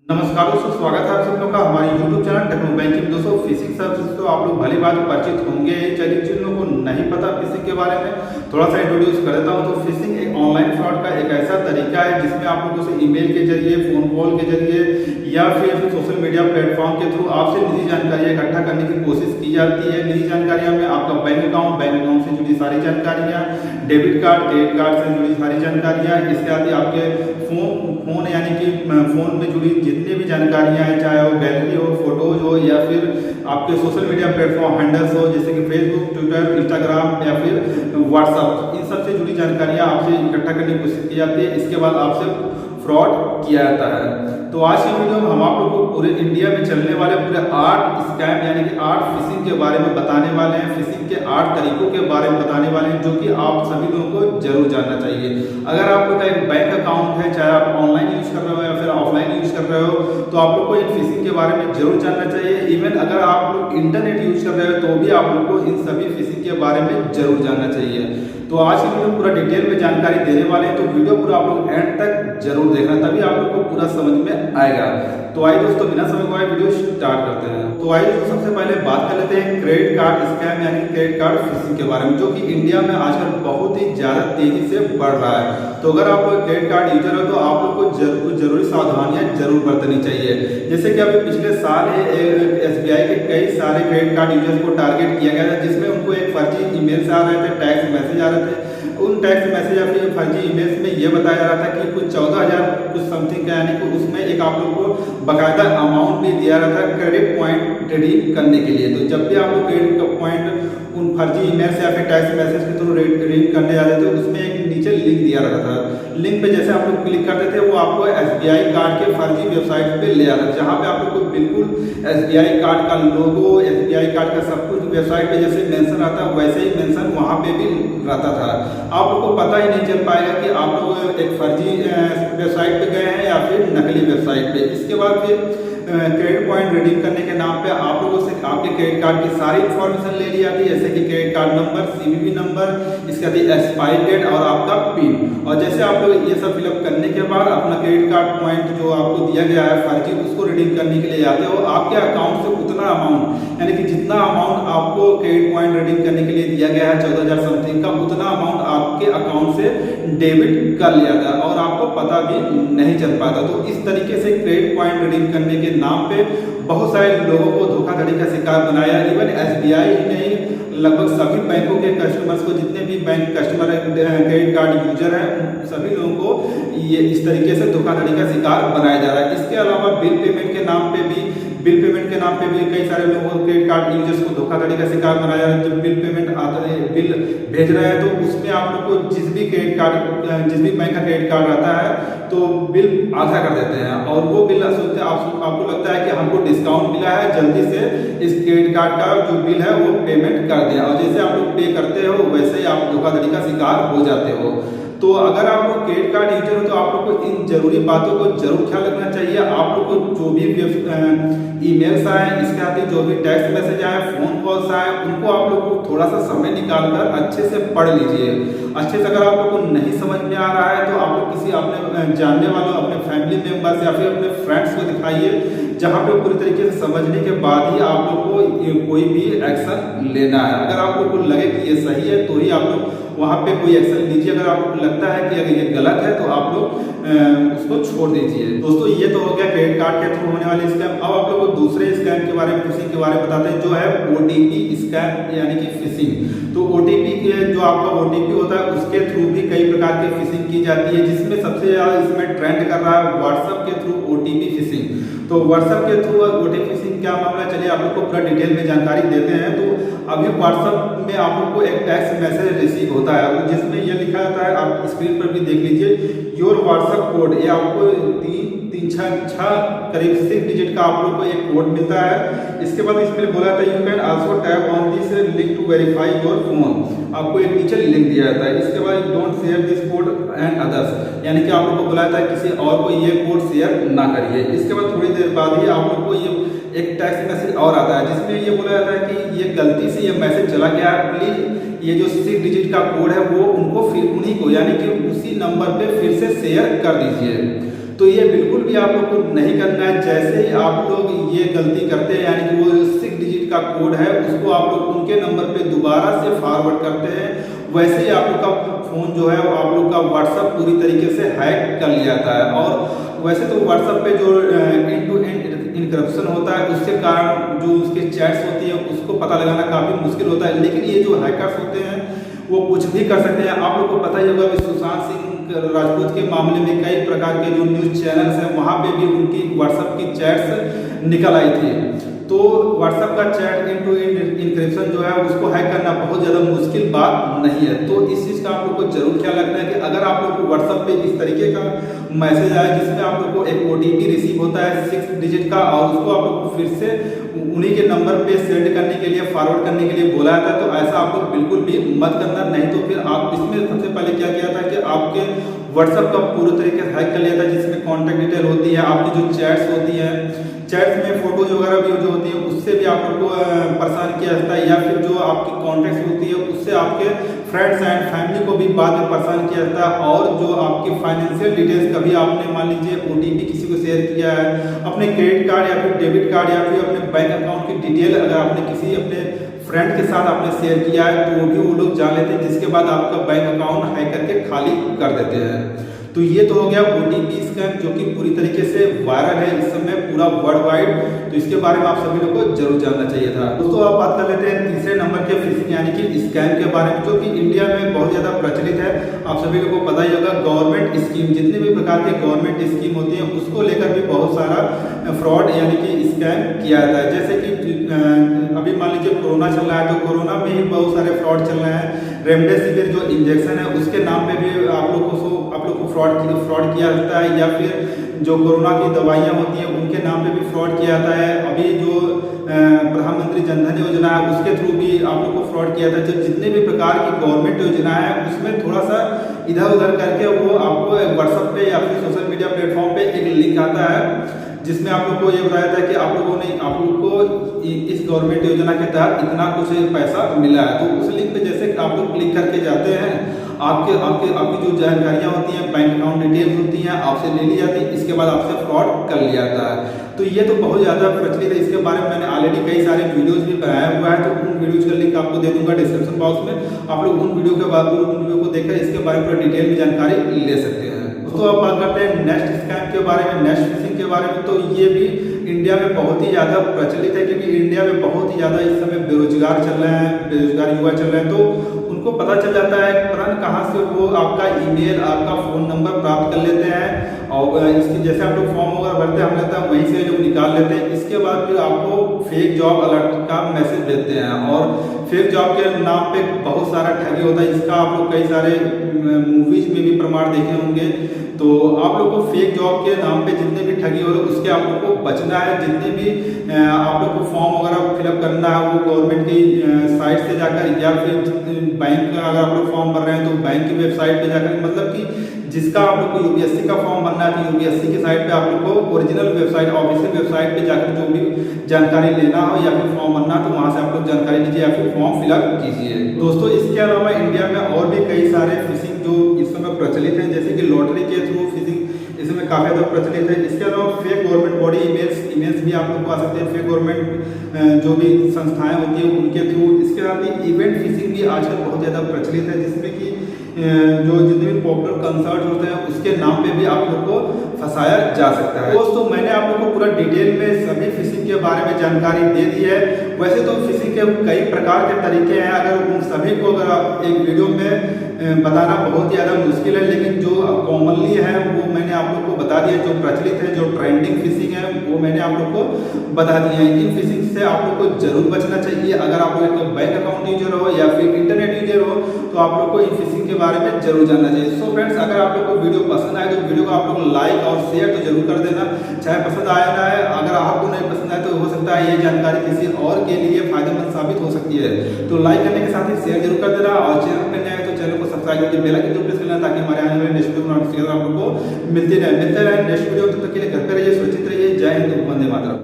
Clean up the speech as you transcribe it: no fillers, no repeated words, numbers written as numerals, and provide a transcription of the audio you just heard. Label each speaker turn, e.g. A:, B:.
A: नमस्कार दोस्तों, स्वागत है आप सब लोग का हमारे YouTube चैनल टेक्नो बैंकिंग। दोस्तों फिशिंग सर्विस तो आप लोग भली बात परिचित होंगे। चलिए जिन लोगों को नहीं पता फिशिंग के बारे में थोड़ा सा इंट्रोड्यूस कर देता हूं। तो फिशिंग एक ऑनलाइन फ्रॉड का एक ऐसा तरीका है जिसमें आप लोगों से ईमेल के जरिए, फोन कॉल के जरिए या फिर सोशल मीडिया प्लेटफॉर्म के थ्रू आपसे निजी जानकारियाँ इकट्ठा करने की कोशिश की जाती है। निजी जानकारियाँ में आपका बैंक अकाउंट से जुड़ी सारी जानकारियाँ, डेबिट कार्ड, क्रेडिट कार्ड से जुड़ी सारी जानकारियाँ, इसके साथ ही आपके फोन यानी कि फोन में जुड़ी जितनी भी जानकारियां हैं, चाहे वो गैलरी हो, फोटोज हो या फिर आपके सोशल मीडिया प्लेटफॉर्म हैंडल्स हो जैसे कि फेसबुक, ट्विटर, इंस्टाग्राम या फिर व्हाट्सएप, इन सब से जुड़ी जानकारियां आपसे इकट्ठा करने की कोशिश की जाती है। इसके बाद आपसे फ्रॉड किया जाता है। तो आज की वीडियो में हम आप लोगों को पूरे इंडिया में चलने वाले पूरे 8 स्कैम यानी कि 8 फिशिंग के बारे में बताने वाले हैं। फिशिंग के 8 तरीकों के बारे में बताने वाले हैं जो कि आप सभी लोगों को जरूर जानना चाहिए। अगर आप लोग का एक बैंक अकाउंट है, चाहे आप ऑनलाइन यूज कर रहे हो या फिर ऑफलाइन यूज कर रहे हो, तो आप लोग को इन फिशिंग के बारे में जरूर जानना चाहिए। इवन अगर आप लोग इंटरनेट यूज कर रहे हो तो भी आप लोग को इन सभी फिशिंग के बारे में जरूर जानना चाहिए। तो आज की वीडियो पूरा डिटेल में जानकारी देने वाले हैं, तो वीडियो पूरा आप लोग एंड तक जरूर देखना, तभी आप लोग को पूरा समझ में आएगा। तो आइए दोस्तों, बिना समय गवाए वीडियो स्टार्ट करते हैं। तो आइए दोस्तों, सबसे पहले बात कर लेते हैं क्रेडिट कार्ड स्कैम यानी क्रेडिट कार्ड फिशिंग के बारे में, जो कि इंडिया में आजकल बहुत ही ज्यादा तेजी से बढ़ रहा है। तो अगर आप लोग क्रेडिट कार्ड यूजर हो तो आप लोग को जरूरी सावधानियां जरूर बरतनी चाहिए। जैसे कि अभी पिछले साल SBI के कई सारे क्रेडिट कार्ड यूजर्स को टारगेट किया गया था, जिसमें उनको एक फर्जी ईमेल से आ रहे थे, टैक्स मैसेज आ रहे थे। उन टैक्स मैसेज या फिर फर्जी ईमेल्स में ये बताया जा रहा था कि कुछ 14,000 कुछ समथिंग का, यानी कि उसमें एक आप लोग को बकायदा अमाउंट भी दिया रहा था क्रेडिट पॉइंट रिडीम करने के लिए। तो जब भी आप लोग क्रेडिट पॉइंट उन फर्जी ईमेल से या फिर टैक्स मैसेज के थ्रू रिडीम करने जाते थे, उसमें एक नीचे लिंक दिया रहता था। लिंक पे जैसे आप लोग क्लिक करते थे, वो आपको SBI कार्ड के फर्जी वेबसाइट पे ले आता था, जहाँ पे आप लोग को बिल्कुल SBI कार्ड का लोगो, SBI कार्ड का सब कुछ वेबसाइट पे जैसे मेंशन आता है वैसे ही मेंशन वहाँ पे भी रहता था। आप लोग को पता ही नहीं चल पाएगा कि आप लोग एक फर्जी वेबसाइट पे गए हैं या फिर नकली वेबसाइट पे। इसके बाद फिर क्रेडिट पॉइंट रिडीम करने के नाम पे आप लोगों से आपके क्रेडिट कार्ड की सारी इन्फॉर्मेशन ले ली जाती है, जैसे कि credit card number, CVV number, इसके बाद एक्सपायरी डेट और आपका पिन। और जैसे आप लोग ये सब फिलअप करने के बाद अपना क्रेडिट कार्ड पॉइंट जो आपको दिया गया है फर्जी, उसको रिडीम करने के लिए जाते हो। आपके अकाउंट से उतना अमाउंट यानी कि जितना अमाउंट आपको क्रेडिट पॉइंट रिडीम करने के लिए दिया गया है 14,000 समथिंग का, उतना अमाउंट आपके अकाउंट से डेबिट कर लिया था और आपको पता भी नहीं चल पाता। तो इस तरीके से क्रेडिट पॉइंट रिडीम करने के नाम पे बहुत सारे लोगों को धोखाधड़ी का शिकार बनाया। इवन SBI ही नहीं, लगभग सभी बैंकों के कस्टमर्स को, जितने भी bank customer credit card user हैं, सभी लोगों को ये इस तरीके से धोखाधड़ी का शिकार बनाया जा रहा है। इसके अलावा बिल पेमेंट के नाम पे भी कई सारे लोगों को क्रेडिट कार्ड यूजर्स को धोखाधड़ी का शिकार बनाया जा रहा है। जब बिल पेमेंट आता है, बिल भेज रहे हैं, तो उसमें आप लोग को जिस भी बैंक का क्रेडिट कार्ड रहता है तो बिल आधा कर देते हैं, और वो बिल सोचते आपको लगता है कि हमको डिस्काउंट मिला है, जल्दी से इस क्रेडिट कार्ड का जो बिल है वो पेमेंट कर दें, और जैसे आप लोग पे करते हो वैसे ही आप धोखाधड़ी का शिकार हो जाते हो। तो अगर आप लोग क्रेडिट कार्ड यूजर हो तो आप लोग को इन जरूरी बातों को जरूर ख्याल रखना चाहिए। आप लोग को जो भी ईमेल्स आए, इसके साथ ही जो भी टेक्स्ट मैसेज आए, फोन कॉल्स आए, उनको आप लोग को थोड़ा सा समय निकालकर अच्छे से पढ़ लीजिए। अच्छे से अगर आप लोग को नहीं समझ में आ रहा है तो आप लोग किसी अपने जानने वालों, अपने फैमिली मेम्बर्स या फिर अपने फ्रेंड्स को दिखाइए, जहाँ पे पूरी तरीके से समझने के बाद ही आप लोग को कोई भी एक्शन लेना है। अगर आप लोग को लगे कि ये सही है तो ही आप लोग वहाँ पे कोई एक्शन लीजिए। अगर आपको लगता है कि अगर ये गलत है तो आप लोग उसको छोड़ दीजिए। दोस्तों ये तो हो गया क्रेडिट कार्ड के थ्रू होने वाले स्कैम। अब आप लोग को दूसरे स्कैम के बारे में, फिशिंग के बारे में बताते हैं, जो है OTP स्कैम यानी कि फिशिंग। तो OTP के जो आपका OTP होता है उसके थ्रू भी कई प्रकार की फिशिंग की जाती है, जिसमें सबसे ज्यादा इसमें ट्रेंड कर रहा है व्हाट्सएप के थ्रू OTP फिशिंग। तो व्हाट्सएप के थ्रू OTP फिशिंग क्या मामला, चलिए आप लोग को पूरा डिटेल में जानकारी देते हैं। तो अभी व्हाट्सएप में आप लोग को एक टेक्स्ट मैसेज रिसीव होता है, जिसमें यह लिखा होता है, आप स्क्रीन पर भी देख लीजिए, योर व्हाट्सएप कोड। ये आपको 6 करीब 6 डिजिट का आप लोग को एक कोड मिलता है। इसके बाद इसमें बोला था you can also tap on this link to verify your phone. आपको एक नीचे लिंक दिया जाता है। इसके बाद don't share this code and others, यानी कि आप लोग को बुलाया था किसी और को ये कोड शेयर ना करिए। इसके बाद थोड़ी देर बाद ही आप लोग को ये एक टेक्स्ट मैसेज और आता है, जिसमें ये बोला जाता है कि ये गलती से ये मैसेज चला गया है, प्लीज ये जो 6 डिजिट का कोड है वो उनको फिर उन्हीं को यानी कि उसी नंबर पे फिर से शेयर कर दीजिए। तो ये बिल्कुल भी आप लोग को नहीं करना है। जैसे ही आप लोग ये गलती करते हैं, यानी कि वो 6 डिजिट का कोड है उसको आप लोग उनके नंबर पे दोबारा से फॉरवर्ड करते हैं, वैसे ही आप लोग का फ़ोन जो है आप लोग का व्हाट्सअप पूरी तरीके से हैक कर लिया जाता है। और वैसे तो व्हाट्सअप पे जो एंड टू एंड इनक्रप्शन होता है उसके कारण जो उसके चैट्स होती है उसको पता लगाना काफ़ी मुश्किल होता है, लेकिन ये जो हैकर्स होते हैं वो कुछ भी कर सकते हैं। आप लोग को पता ही होगा कि सुशांत सिंह राजपूत के मामले में कई प्रकार के जो न्यूज़ चैनल्स हैं वहाँ पे भी उनकी व्हाट्सअप की चैट्स निकल आई थी। तो व्हाट्सअप का chat end to end encryption जो है उसको हैक करना बहुत ज़्यादा मुश्किल बात नहीं है। तो इस चीज़ का आप लोग को जरूर ख्याल रखना है कि अगर आप लोग को व्हाट्सअप पे इस तरीके का मैसेज आए जिसमें आप लोग को एक OTP रिसीव होता है 6 डिजिट का, और उसको आप लोग को फिर से उन्हीं के नंबर पे सेंड करने के लिए, फॉरवर्ड करने के लिए बोला जाता है, तो ऐसा आप लोग बिल्कुल भी मत करना। नहीं तो फिर आप इसमें सबसे पहले क्या किया था कि आपके व्हाट्सअप का पूरे तरीके से हैक कर लिया था, जिसमें कॉन्टैक्ट डिटेल होती है, आपकी जो चैट्स होती है, चैट्स में फोटोज वगैरह भी जो होती है उससे भी आप लोग को परेशान किया जाता है, या फिर जो आपकी कॉन्टैक्ट्स होती है उससे आपके फ्रेंड्स एंड फैमिली को भी बाद में परेशान किया जाता है। और जो आपकी फाइनेंशियल डिटेल्स कभी आपने मान लीजिए OTP किसी को शेयर किया है, अपने क्रेडिट कार्ड या फिर डेबिट कार्ड या फिर अपने बैंक अकाउंट की डिटेल अगर आपने किसी अपने फ्रेंड के साथ आपने शेयर किया है तो वो भी वो लोग जान लेते हैं, जिसके बाद आपका बैंक अकाउंट हैक करके खाली कर देते हैं। तो ये तो हो गया OTP स्कैम जो कि पूरी तरीके से वायरल है इस समय पूरा वर्ल्ड वाइड, तो इसके बारे में आप सभी लोग को जरूर जानना चाहिए था। दोस्तों आप बात कर लेते हैं तीसरे नंबर के फिशिंग यानी कि स्कैम के बारे में, जो कि इंडिया में बहुत ज़्यादा प्रचलित है। आप सभी लोग को पता ही होगा गवर्नमेंट स्कीम, जितने भी प्रकार के गवर्नमेंट स्कीम होती है उसको लेकर भी बहुत सारा फ्रॉड यानी कि स्कैम किया जाता है। जैसे कि अभी मान लीजिए कोरोना चल रहा है, तो कोरोना में ही बहुत सारे फ्रॉड चल रहे हैं। रेमडेसिविर जो इंजेक्शन है उसके नाम पे भी आप लोग को फ्रॉड किया जाता है, या फिर जो कोरोना की दवाइयाँ होती हैं उनके नाम पे भी फ्रॉड किया जाता है। अभी जो प्रधानमंत्री जनधन योजना है उसके थ्रू भी आप लोग को फ्रॉड किया था। जो जितने भी प्रकार की गवर्नमेंट योजना है उसमें थोड़ा सा इधर उधर करके वो आपको व्हाट्सएप पे या फिर सोशल मीडिया प्लेटफॉर्म पे एक लिंक आता है जिसमें आप लोग को ये बताया था कि आप लोग को इस गवर्नमेंट योजना के तहत इतना कुछ पैसा मिला है। तो उस लिंक पे जैसे आप लोग क्लिक करके जाते हैं, आपकी जो जानकारियाँ होती हैं, बैंक अकाउंट डिटेल्स होती हैं, आपसे ले ली जाती है, इसके बाद आपसे फ्रॉड कर लिया जाता है। तो ये तो बहुत ज़्यादा प्रचलित है, इसके बारे में मैंने ऑलरेडी कई सारे वीडियोस भी बनाया हुआ है, तो उन वीडियोस का लिंक आपको दे दूंगा डिस्क्रिप्शन बॉक्स में। आप लोग उन वीडियो को देखकर इसके बारे में डिटेल में जानकारी ले सकते हैं। दोस्तों अब बात करते हैं नेक्स्ट स्कैम के बारे में, नेक्स्ट फिशिंग के बारे में। तो ये भी इंडिया में बहुत ही ज़्यादा प्रचलित है, क्योंकि इंडिया में बहुत ही ज़्यादा इस समय बेरोजगार चल रहे हैं, बेरोजगार युवा चल रहे हैं। तो उनको पता चल जाता है तुरंत कहाँ से वो आपका ईमेल, आपका फ़ोन नंबर प्राप्त कर लेते हैं, और इसकी जैसे आप लोग फॉर्म वगैरह भरते हैं हम लेते हैं वहीं से लोग निकाल लेते हैं। इसके बाद फिर आपको फेक जॉब अलर्ट का मैसेज देते हैं, और फेक जॉब के नाम पे बहुत सारा ठगी होता है। इसका आप लोग कई सारे मूवीज में भी प्रमाण देखे होंगे। तो आप लोग को फेक जॉब के नाम पे जितने भी ठगी हो रहे हैं उसके आप लोग को बचना है। जितने भी आप लोग को फॉर्म वगैरह फिलअप करना है वो गवर्नमेंट की साइट से जाकर, या फिर बैंक का अगर आप लोग फॉर्म भर रहे हैं तो बैंक की वेबसाइट पे जाकर, मतलब कि जिसका आप लोग को UPSC का फॉर्म भरना है तो UPSC की साइट पे आप लोग को ओरिजिनल वेबसाइट, ऑफिशियल वेबसाइट पे जाकर जो भी जानकारी लेना हो या फिर फॉर्म भरना तो वहाँ से आप लोग जानकारी लीजिए या फिर फॉर्म फिलअप कीजिए। दोस्तों इसके अलावा इंडिया में और भी कई सारे फिशिंग जो इस समय प्रचलित हैं, जैसे कि लॉटरी के थ्रू फिशिंग इसमें काफ़ी ज़्यादा प्रचलित है। इसके अलावा फेक गवर्नमेंट बॉडी ईमेल्स भी आप लोग को आ सकते हैं, फेक गवर्नमेंट जो भी संस्थाएं होती हैं उनके थ्रू। इसके साथ ही इवेंट फिशिंग भी आजकल बहुत ज़्यादा प्रचलित है, जिसमें कि जो जितने भी पॉपुलर कंसर्ट होते हैं उसके नाम पे भी आप लोग को फंसाया जा सकता है। दोस्तों मैंने आप लोग को पूरा डिटेल में सभी फिशिंग के बारे में जानकारी दे दी है। वैसे तो फिशिंग के कई प्रकार के तरीके हैं, अगर उन सभी को अगर आप एक वीडियो में बताना बहुत ज़्यादा मुश्किल है, लेकिन जो कॉमनली है वो मैंने आप लोग को बता दिया। जो प्रचलित है, जो ट्रेंडिंग फिशिंग है वो मैंने आप लोग को बता दिया है। इन फिशिंग से आप लोग को जरूर बचना चाहिए। अगर आप लोग एक बैंक अकाउंट यूजर हो या फिर इंटरनेट यूजर हो तो आप लोग को इन फिशिंग के बारे में जरूर जानना चाहिए। सो फ्रेंड्स अगर आप लोग को वीडियो पसंद आए तो वीडियो को आप लोग लाइक और शेयर तो जरूर कर देना, चाहे पसंद आया ना है। अगर आपको नहीं पसंद आए तो हो सकता है ये जानकारी किसी और के लिए फायदेमंद साबित हो सकती है। तो लाइक करने के साथ ही शेयर जरूर कर देना, और चैनल पर नए आए तो चैनल को सब्सक्राइब करके बेल आइकन प्रेस करना, ताकि हमारे आने वाले नेक्स्ट वीडियो नोटिफिकेशन आप लोग को मिलते रहे नेक्स्ट वीडियो। तब तक के लिए घर पर रहिए, सुरक्षित रहिए। जय हिंद, वंदे मातरम।